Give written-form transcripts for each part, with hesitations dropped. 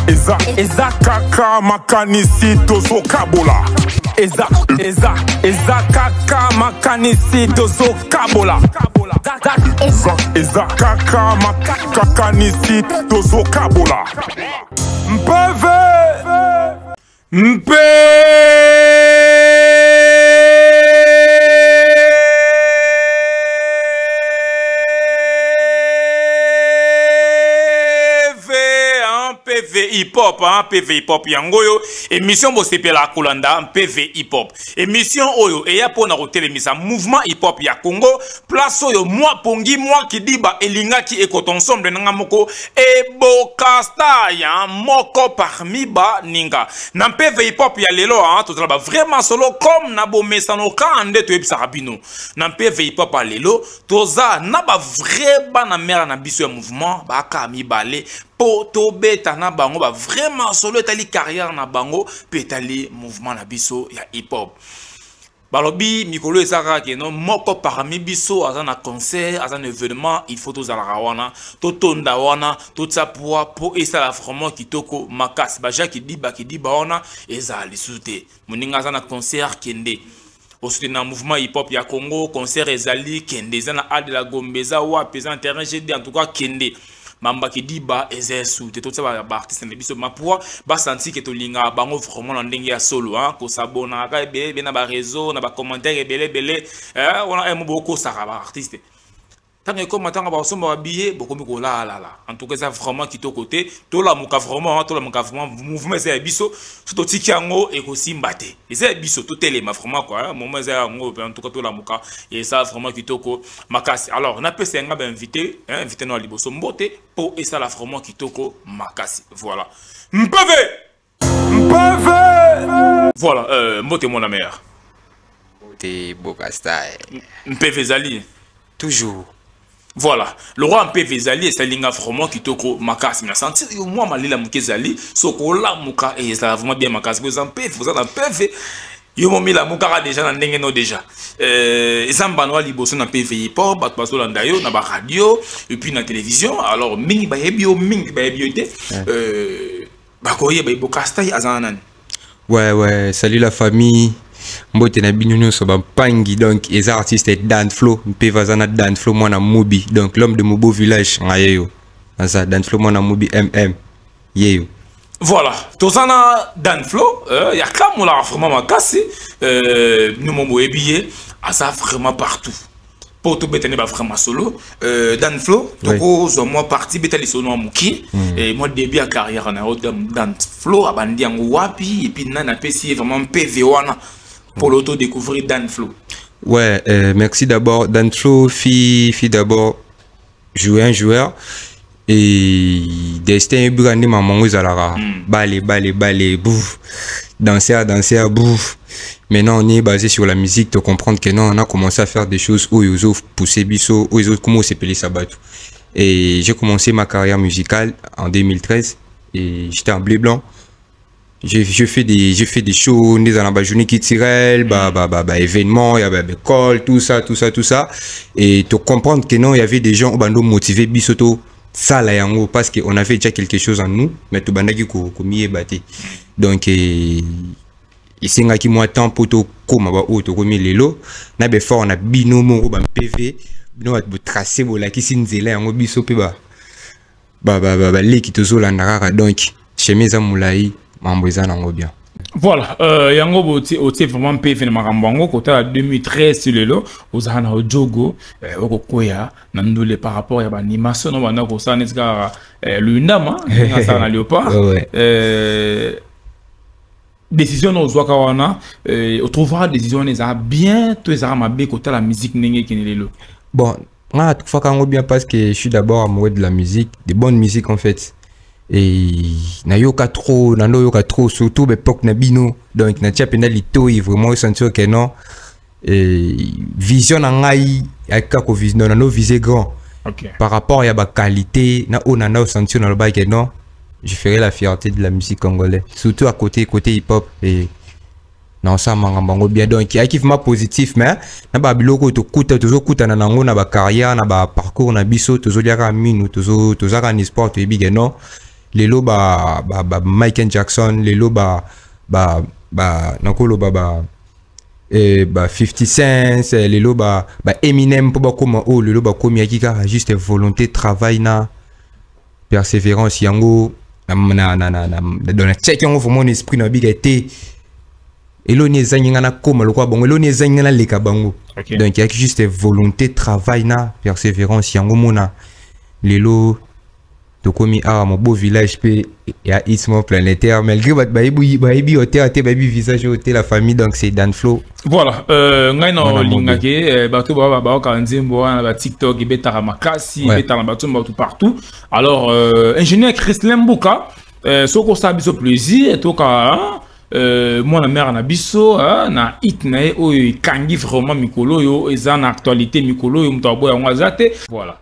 Eza kaka makanisi tozo kabola. Eza kaka makanisi tozo kabola. Eza kaka makanisi tozo kabola. Mpeve PV hip-hop, PV hip-hop yangoyo émission bosepela kolanda PV hip-hop émission oyo eya pona kotelemisa mouvement hip-hop ya Congo place oyo moi pongi moi kidiba elingaki ekota ensemble nanga moko ebokasta ya moko parmi ba ninga na PV hip-hop ya lelo tozala ba vraiment solo comme na bomesano kande to ebisaka bino na PV hip-hop ya lelo toza na ba vrai bana mera na biso ya mouvement ba ka mibale poto beta na bango ba vraiment solo etali carrière na bango pe etali mouvement na biso ya hip hop balobi mikolo esaka ke no moko parmi biso azana concert azana événement il faut tozala wana to tonda wana to tsapua po esala vraiment kitoko makasi ba Jacques kidiba wana ezali sute moninga azana concert kende au soutien mouvement hip hop ya Congo concert ezali kende zana al de la Gombeza wa pesant terrain GD en tout cas kende Mamba Kidiba ezesu te tota ba artiste na biso mapua ba senti que to linga bango vraiment na ndenge ya solo ko sabona ka be na ba réseau na ba commentaire belé on a beaucoup ça ba artiste tant que comme tant ba somba ba billet beaucoup ko la en tout cas ça vraiment qui to côté to la muka vraiment mouvement c'est biso surtout tikiango et ko simbate et c'est biso to telema vraiment quoi moment c'est en tout cas to la muka et ça vraiment qui to ko makasi alors on a peut senga ba invité no liboso mbote pour et ça la vraiment qui to ko makasi voilà mpeve voilà mbote mon amère mbote bokasta mpeve zali toujours. Voilà, le roi MPV Zali et Salinga vraiment qui toko makasi. Mais senti moi malila mukezali, soko la muka et ça vraiment bien makasi. Vous en PV, vous en PV. Yo mo mi la muka déjà na ndenge no déjà. Ezamba no liboso na PV hip hop, bat baso la ndayo na ba radio et puis na télévision. Alors mingi ba yebio te. Ba koye ba bokasta azana. Ouais, salut la famille. Mbote na binounou so ba pangi donc les artistes Dan Flow mpe vazana Dan Flow moi na Mobi donc l'homme de Mobo village ngayeyo ça Dan Flow moi na Mobi yeyo voilà tozana Dan Flow ya kamola vraiment makasi nous mo ebillé à ça vraiment partout pour tout betene ba vraiment solo Dan Flow toko zo moi parti betali solo na muki et moi début à carrière na Dan Flow abandi yango wapi et puis nana pesi vraiment PV wana pour l'auto-découvrir Dan Flow. Ouais, merci d'abord. Dan Flow, fille d'abord jouer un joueur. Et destin brandi maman zalara. Balé, bouf. Danser, bouf. Maintenant, on est basé sur la musique, de comprendre que non, on a commencé à faire des choses où ils ont poussé biso, où ils ont comment s'appelait Sabatou. Et j'ai commencé ma carrière musicale en 2013. Et j'étais en blé blanc. J'ai fait des shows dans la journée qui tirait événements, il y avait des calls, tout ça et te comprendre que non il y avait des gens au bando motivés bisoto ça là yango parce que on avait déjà quelque chose en nous mais tout bandaki ko mié batté donc et singa ki moi temps poto koma ba auto komi lelo na be fort na binomo ko ba PV bino ba tracer bola ki sinzela yango biso pe ba leki tozola ndaka donc chemise amulai bien. Voilà, yango boti vraiment PV na makambango kota 2013 sur le aux ana jogo okokoya na ndule par rapport ya animation no bana ko sa neska lundama na na léopard décision no zwa kawana on trouvera décision les a bien to ezara mabe kota la musique nenge kinelelo. Bon, moi tout fois kango bien parce que je suis d'abord amoureux de la musique, de bonne musique en fait. Et na yoka trop surtout l'époque na bino donc na tia pena lito et vraiment sentir que non et vision na ngai aka ko vision na no viser grand par rapport à ba qualité na onana sentir na le bail que non je ferai la fierté de la musique congolaise surtout à côté hip hop et non ça mangambango bien donc il y a qui vraiment positif mais na ba biloko to kuta na nango na ba carrière na ba parcours na biso tozo liaka minu tozo ka ni sport et big non lelo Michael Jackson, lelo nakolo 50 Cent, lelo Eminem pour bakoma oh lelo bakomi akika juste volonté, travail na persévérance yango na dans la check yango pour mon esprit na biga été elo ni ezangi na koma lokwa bongo elo ni ezangi na leka bango. Donc il y a juste volonté, travail na persévérance yango mona lelo tokomi a mon beau village pe ya ismo planétaire malgré votre baby hôtel baby visage hôtel la famille, donc c'est Dan Flow. Voilà ngai na lingake bato ba ka nzembo na ba TikTok betara makasi betara bato partout. Alors ingénieur Christian Mbuka soko sa biso plaisir to ka moi la mère na biso na hit na oyo kangi vraiment mikolo yo eza na actualité mikolo yo mutabo ya ngazate. Voilà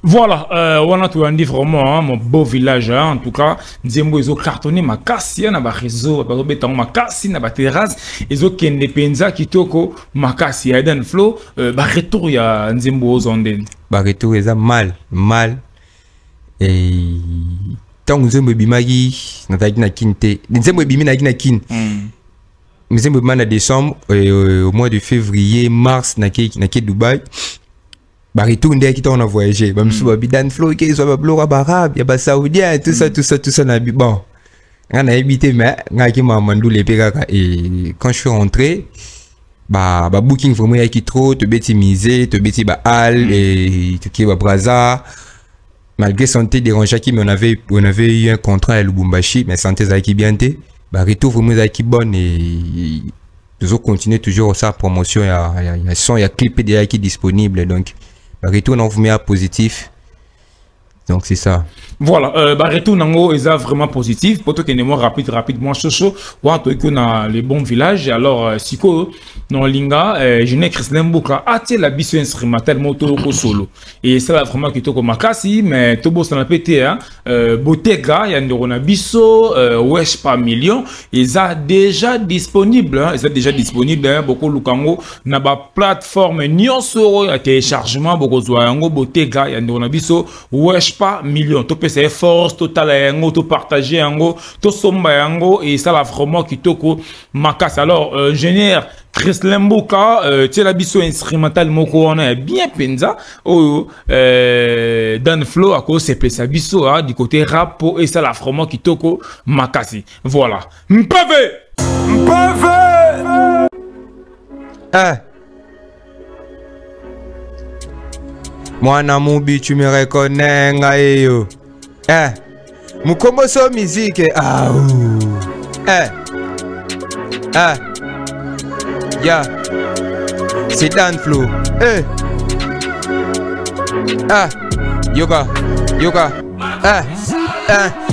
voilà, on a tout dit vraiment mon beau village en tout cas. Nzembo ils ont cartonné ma cassi na ba réseau, ba beton ma cassi na ba terrasse, ils ont kende penza kitoko ma cassi Dan Flow ba retour ya Nzembo aux ondes. Ba retour eza mal et tant Nzembo bimagi na taki na kinte. Nzembo bimi na kin. Nzembo bima na décembre au mois de février, mars na ke Dubaï. Retour ndé qui on a voyagé ba msu ba Dan Flow qui soit ba blora arabe ya ba saoudien tout ça na bon on a habité mais ngaki mamandou les pekaka et quand je suis rentré ba booking vraiment ya qui trop te bêtimiser te bêti ba al et qui ba braza malgré santé dérangeant qui mais on avait eu un contrat à Lubumbashi mais santé ça qui bien té ba retour vraiment ça qui bonne et nous continuer toujours sa promotion il y a son il y a clip déjà qui disponible donc retour on vous met à positif, donc c'est ça. Voilà, retour nango est vraiment positif. Pour toi qui est moins rapidement chaud, ou en tout cas dans les bons villages. Alors siko non linga, je n'ai Christian Mbuka atie la biso instrumentale moto solo. Et ça va vraiment qui toko makasi, mais tobo ça n'a pété hein. Botega yandorona biso, wesh pas million, ils a déjà disponible, ils a déjà disponible beaucoup lukango na ba plateforme nyonso à téléchargement beaucoup zoyango Botega yandorona biso wesh pas million. C'est force totale yango to partager yango to somba yango et ça va vraiment kitoko makas. Alors ingénieur Christian Mbuka tu la biso instrumental moko on a bien penza oh Dan Flow à cause c'est pesa biso du côté rap et ça la vraiment kitoko makasi. Voilà mpave moi na mubi tu me reconnais ngayo Mukombo so musique yeah c'est Dan Flow yoga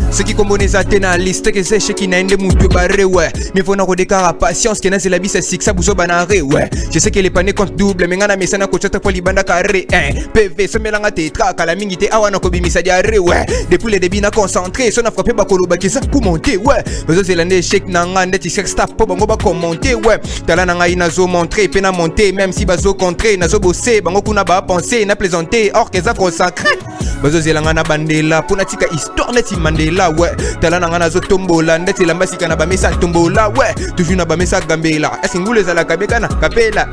ce qui combine ça na liste que c'est chez qui n'a ende mutu barré ouais mais faut na kodekara patience que na c'est la bise six ça buzo banare ouais je sais que les panés compte double mais ngana mesana ko chata pour libanda carré PV so melanga tetra kala mingi te awana ko bimisa diarré ouais depuis le début na concentré so na frappé bakolo bakisa pour monter ouais bezo c'est l'année chèque na ngande ti chèque stop pour bango ba commenter ouais tala na ngai na zo montrer pe na monter même si bazo contrer na zo bosser bango kuna ba penser na plaisanter or que ça consacré bezo c'est l'anga na bandela pour na tika histoire na ti mandela ouais tala na ngana zo tombola ndeti la mbasika na ba mesa tombola ouais toujours na ba mesa gambela esingule za la kabeka na kapela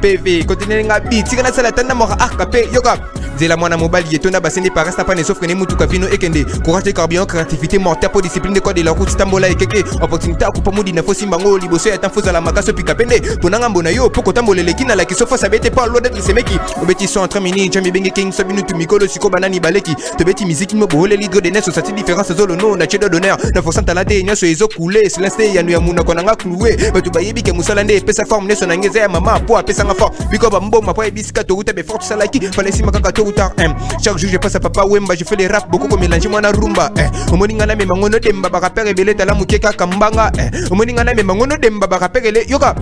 PV continue nga beat tika sala tanda mo kapé yoga zela mwana mobile yeto na basende par resta pas ne sauf que ne mutu kavino ekende courage carburant créativité mortelle pour discipline de code de la route tambola ekeke opportunité akupa mudi na fosi mbango liboso ya tanfoza la makaso pikapende ponanga mbona yo poko tambolele kina la kisofa sabete pas l'eau d'être semeki obeti sont entre mini jambi bengi king sabinu tu mikolo siko banani baleki to beti musique mo bohole lidre de nesso sati différence zolo no na chedo d'honneur na forçant talade nyoso ezo couler silence yanu ya muna konanga clouer batu bayebi ke musala nde pesa forme nesso na ngeze ya mama po apesa nga fort biko ba mboma po ebisika to ruta be fort salaki fallait si makaka to ruta chaque jour je passe à papa wemba je fais les rap beaucoup comme mélanger moi na rumba omoninga na memba ngono demba ba rapper belé tala mukeka kambanga omoninga na memba ngono demba ba rapper le yoga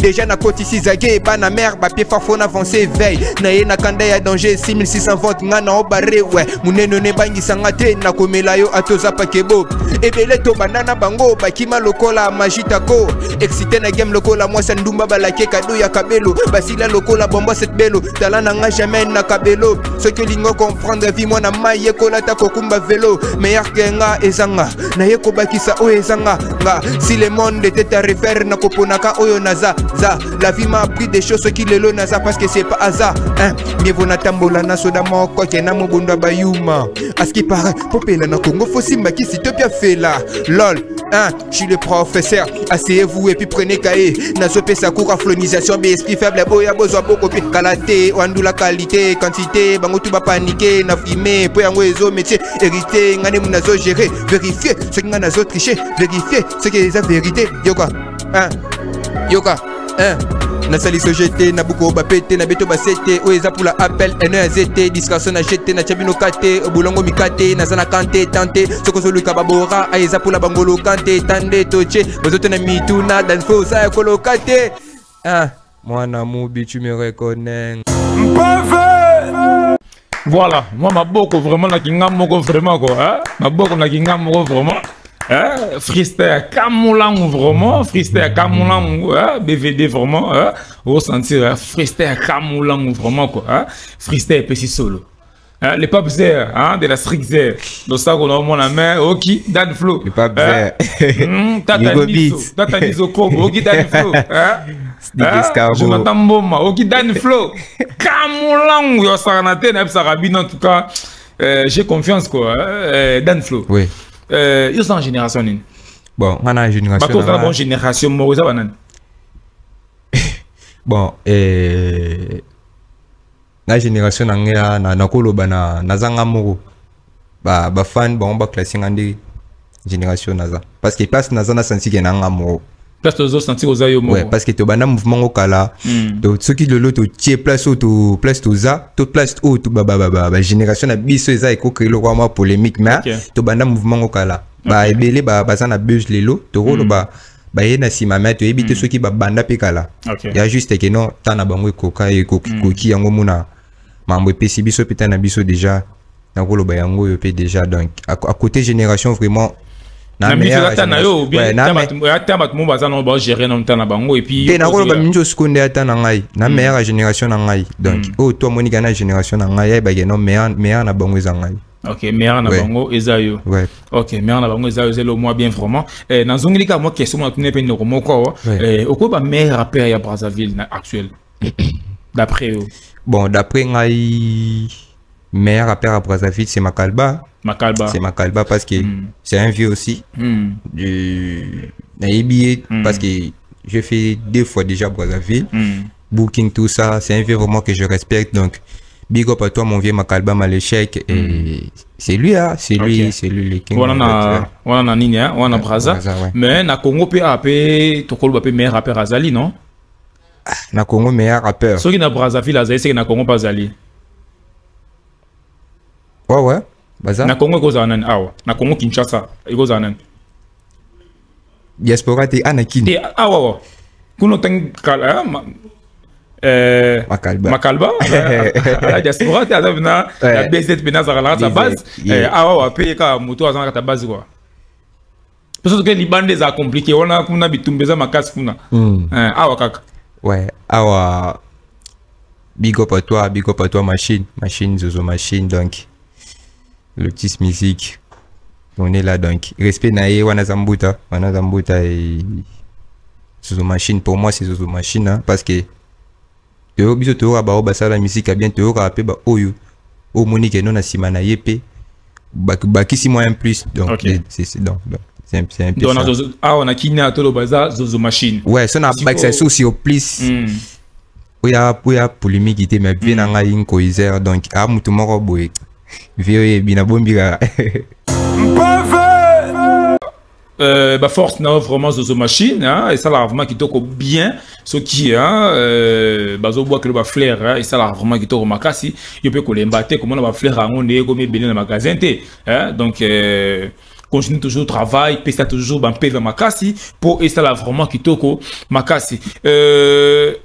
déjà na côté sizage ba na mer ba pied fort na avancer veille na ye na kanda ya danger 6600 volts nga na obaré ouais muneno ne bangi sanga te na komela kolela yo atoza pakebo ebele to banana bango bakima lokola magitako excité na game lokola mwasa ndumba balake kado ya kabelo basila lokola bomba cette belo talana nga jamais na kabelo ce que lingo comprendre vie moi na maye kola ta kokumba vélo meilleur que nga ezanga na yeko bakisa o ezanga nga si le monde était à refaire na koponaka oyo naza za la vie m'a appris des choses qui lelo naza parce que c'est pas hasard hein mieux vaut na tambola na soda moko ke na mobunda bayuma à ce qui paraît popela na Congo faut simba qui si te bien fait là lol hein je suis le professeur asseyez-vous et puis prenez cahier na sope sa cour aflonisation mais esprit faible boya besoin beaucoup puis qualité la qualité quantité bango tout ba paniquer na fumer pour yango ezo métier hérité ngane munazo gérer vérifier ce qui ngana zo tricher vérifier ce qui est la vérité yoka hein na sali société na buko ba pété na beto ba sété o eza pour la appel NZT discussion na jeté na chabino kate obulongo mikate na sana kante tante soko solo kababora eza pour la bangolo kante tande toche bozote na mituna dans fo sa kolokate ah mwana mubi tu me reconnais voilà moi ma boko vraiment na kinga moko vraiment quoi hein ma boko na kinga moko vraiment freestyle Kamulang vraiment freestyle Kamulang BVD vraiment ressentir freestyle Kamulang vraiment quoi freestyle petit solo les papes de la strict zère donc ça qu'on a mon main ok Dan Flow les papes tata nizo kobo ok Dan Flow je m'entends bon ok Dan Flow Kamulang yo saranate na sarabi en tout cas j'ai confiance quoi Dan Flow oui ils sont en génération nini bon on a une génération bato la bonne génération moroza banane bon la génération nanga na koloba na zanga moko ba fan bon ba classing andi génération naza parce que place naza na sensi ke nanga moko place tozo sensi ozayo moko ouais parce que to bana mouvement okala to ceux qui le lot tie place to place to za to place to ba génération na biso eza eko créer le roi polémique mais to bana mouvement okala ba ebele ba za na buzz lelo to rolo ba yena sima mais to ebite ceux qui ba banda pekala ya juste que non tana bango ekoka ekoki yango muna mambo epesi biso peta na biso déjà na rolo ba yango yo pe déjà donc à côté génération vraiment na meilleur na yo bien tamat mo baza no ba gérer na ntana bango et puis na ko ba minjo seconde ata na ngai na meilleure génération na ngai donc oh toi monika na génération na ngai ba geno meilleur na bango za ngai OK meilleur na bango ezayo ouais OK meilleur na bango ezayo c'est le mois bien vraiment na zongilika mo question na tune pe ndoko moko oko ba meilleur rappeur ya Brazzaville actuel d'après bon d'après ngai meilleur rappeur à Brazzaville c'est Makalba. C'est Makalba parce que c'est un vieux aussi. Parce que je fais 2 fois déjà Brazzaville. Booking, tout ça. C'est un vieux vraiment que je respecte. Donc, big up à toi, mon vieux Makalba Maléchek. Et c'est lui, hein. C'est lui, c'est lui le king. On a Nina, on a Brazza. Mais na Congo, tu peux meilleur rappeur Azali, non? Na Congo, meilleur rappeur. Ceux qui na Brazzaville, Azali, c'est que na Congo pas Azali. Ouais. Baza? Na Congo iko zanan awa na Congo Kinshasa iko zanan diaspora te anakini awa kuno teng kala Makalba la diaspora te azavina la BZ pena za la base awa pe ka moto azana ka base quoi parce que libande za compliqué on a kuna bitumbeza makasi kuna awa kaka ouais awa big up à toi machine Zozo machine donc Lotus musique on est là donc respect nae wana zambuta et Zozo machine pour moi c'est Zozo machine hein, parce que te biso to ba basa la musique a bien te rapper ba oyo o monique non na simana yepe ba kisi moyen plus donc c'est donc c'est un peu ça on a kina to lo baza Zozo machine ouais ça na back ça aussi au plus oya polémique était mais bien nga inko iser donc a mutu moko boy vieux bina bombira bah force na vraiment Zozo machine hein et ça là vraiment qui toko bien ce qui hein bazo bois que le ba flair hein et ça là vraiment qui toko makasi il peut kolembater comment on va flair en on est comme bien dans magasin té hein donc continue toujours travail pesa toujours ben PV makasi pour et ça là vraiment qui toko makasi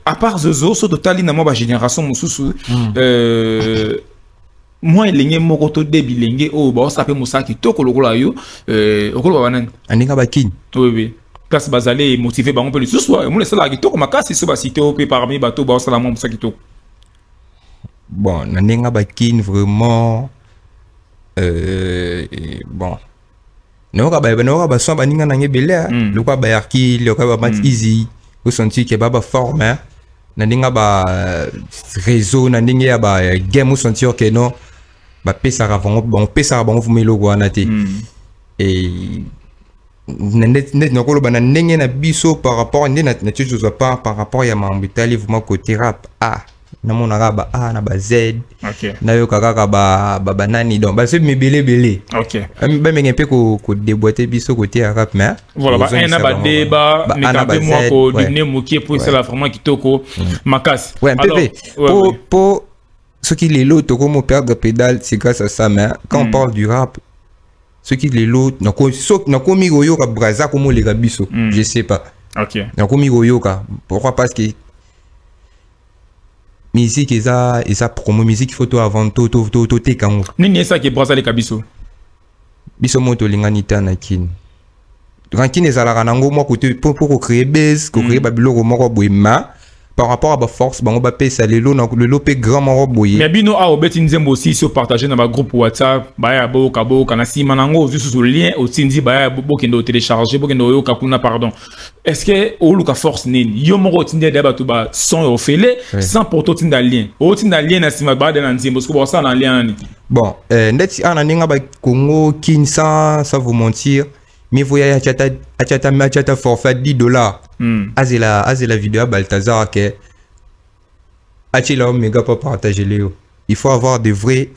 à part Zozo so totali na moi ba génération mususu moi elenge moko to debi lenge o ba sape musaki to kolokola yo okolo banani aninga bakini oui place bazale motivé bango pe le soir mo lesala ki to ko makasi so ba cité o pe parmi bato ba sala mo musaki to bon naninga bakini vraiment bon no ka so baninga nange belé le kwa ba yarki le kwa ba match easy au senti que baba forme naninga ba réseau naninga ba game au senti que non ba pesa ravon bon pesa bon vous melo wana te et net nokolo bana ndenge na biso par rapport ndé na chose pas par rapport ya mambitali vraiment côté rap na mona raba na ba Z na yo kaka ba nani donc ba se belé OK ba menga pe ko déboîter biso côté rap mais voilà ba na ba débat mais quand moi ko donner moki pour ça la vraiment kitoko makas ouais pour ce qui les lots comme perdre pédale c'est grâce à ça mais quand on parle du rap ce qui les lots na ko mi goyo ka braza comme les gabiso je sais pas OK na ko mi goyo ka pourquoi parce que musique eza promo musique photo avant to te kango nini ça qui braza les kabiso biso moto lingani tana kin rankine ezalaka nango moi côté pour créer base ko créer babiloko moko boyema par rapport à ba force bango ba pesa lelo na lelo pe grand moko boye mais bino a obeti nzembo aussi sur partager na ba groupe WhatsApp ba ya bo kana si manango juste lien au tindi ba ya bo kendo télécharger bo kendo yo kakuna pardon est-ce que o luka force nini yo moko tindi da ba to ba son au fele sans porto tinda lien o tinda lien na sima ba na nzembo parce que bo ça na lien ni bon ndeti ana ninga ba Congo kin sans vous mentir mais voyez achata forfait $10 azela vidéo à Balthazar que achila méga pas partager les il faut avoir de vrais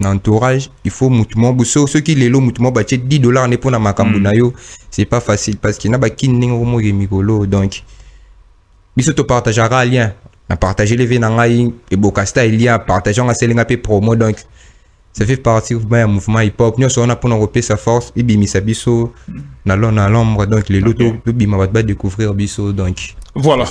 entourage il faut mutumo ceux qui les lo mutumo ba $10 ne pour na makambu na yo c'est pas facile parce qu'il na ba kinningo mo mikolo donc biso to partagera lien na partager les venangai et bokasta il y a partager on a selinga pe promo donc ça fait partie du mouvement hip-hop. Nous sommes là pour nous sa force. Et bien, ça biso, dans l'ombre. Donc, les lotos, on va découvrir biso. Donc, voilà.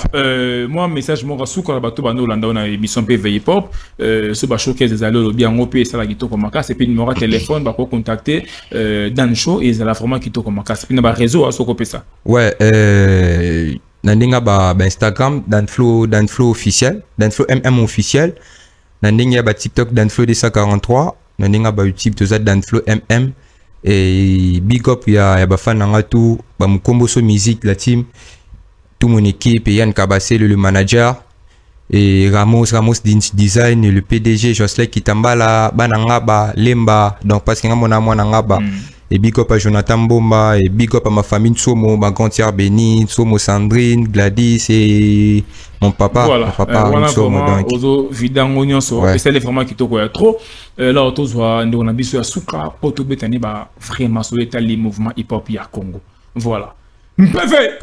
Moi, message, moi, rassou, quand bateau, on a émission PV hip-hop. Ce bachot, qu'est-ce que vous bien, on peut, ça, la guitare comme ma casse. Et puis, numéro de téléphone, bah, pour contacter, Dan Show, et ça, la vraiment guitare comme ma casse. Et puis, on a réseau, à ce qu'on peut ça. Ouais, Nandinga, Instagram, Danflow officiel. Danflow MM officiel. Nandinga, TikTok, Danflow 243. Naninga ba YouTube to za Danflow MM et big up ya bafana nga tout ba mukombo so musique la team tout mon équipe et Yann Kabase le manager et Ramos Design et le PDG Jocelyn Kitambala bananga ba lemba donc parce que nga mona mwana nga ba et big up à Jonathan Bomba et big up à ma famille Somo ma grand-tière Béni Somo Sandrine Gladys et mon papa voilà voilà Somo donc ozo vidango nyonso et c'est vraiment kitoko ya trop là autozwa ndo na biso ya suka poto betani ba vraiment so état les mouvements hip hop ya Congo voilà mpv